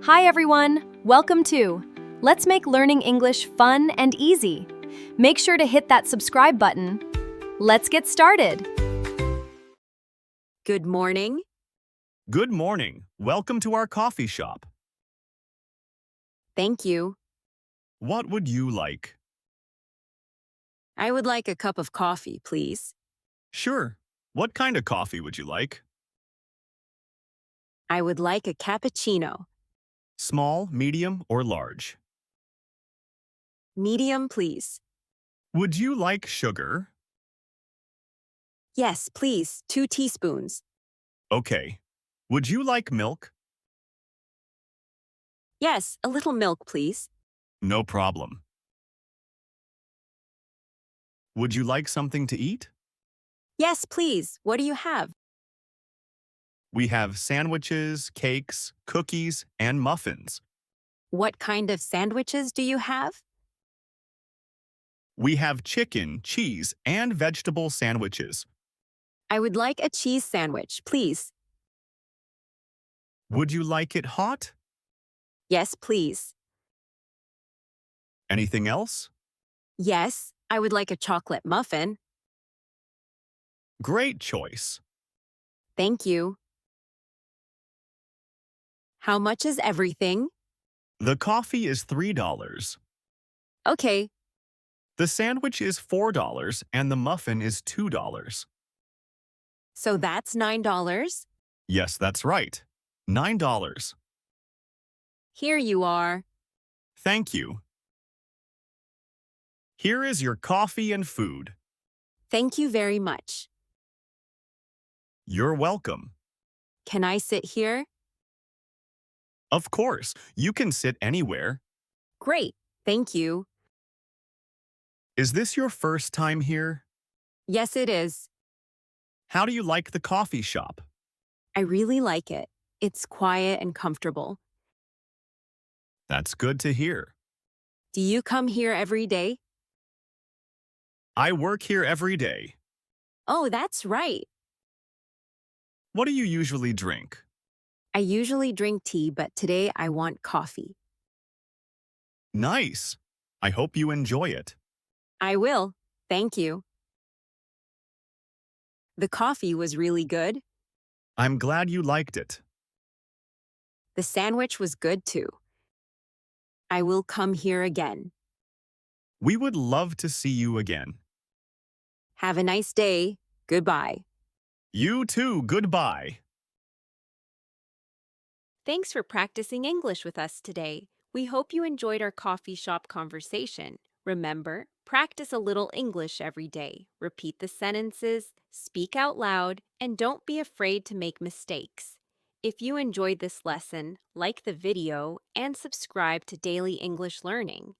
Hi everyone! Welcome to Let's Make Learning English Fun and Easy. Make sure to hit that subscribe button. Let's get started. Good morning. Good morning. Welcome to our coffee shop. Thank you. What would you like? I would like a cup of coffee, please. Sure. What kind of coffee would you like? I would like a cappuccino. Small, medium, or large? Medium, please. Would you like sugar? Yes, please, 2 teaspoons. Okay. Would you like milk? Yes, a little milk, please. No problem. Would you like something to eat? Yes, please. What do you have? We have sandwiches, cakes, cookies, and muffins. What kind of sandwiches do you have? We have chicken, cheese, and vegetable sandwiches. I would like a cheese sandwich, please. Would you like it hot? Yes, please. Anything else? Yes, I would like a chocolate muffin. Great choice. Thank you. How much is everything? The coffee is $3. Okay, The sandwich is $4 and the muffin is $2. so that's $9. Yes, that's right. $9. Here you are. Thank you. Here is your coffee and food. Thank you very much. You're welcome. Can I sit here? Of course, you can sit anywhere. Great, thank you. Is this your first time here? Yes, it is. How do you like the coffee shop? I really like it. It's quiet and comfortable. That's good to hear. Do you come here every day? I work here every day. Oh, that's right. What do you usually drink? I usually drink tea, but today I want coffee. Nice. I hope you enjoy it. I will. Thank you. The coffee was really good. I'm glad you liked it. The sandwich was good too. I will come here again. We would love to see you again. Have a nice day. Goodbye. You too, goodbye. Thanks for practicing English with us today. We hope you enjoyed our coffee shop conversation. Remember, practice a little English every day. Repeat the sentences, speak out loud, and don't be afraid to make mistakes. If you enjoyed this lesson, like the video and subscribe to Daily English Learning.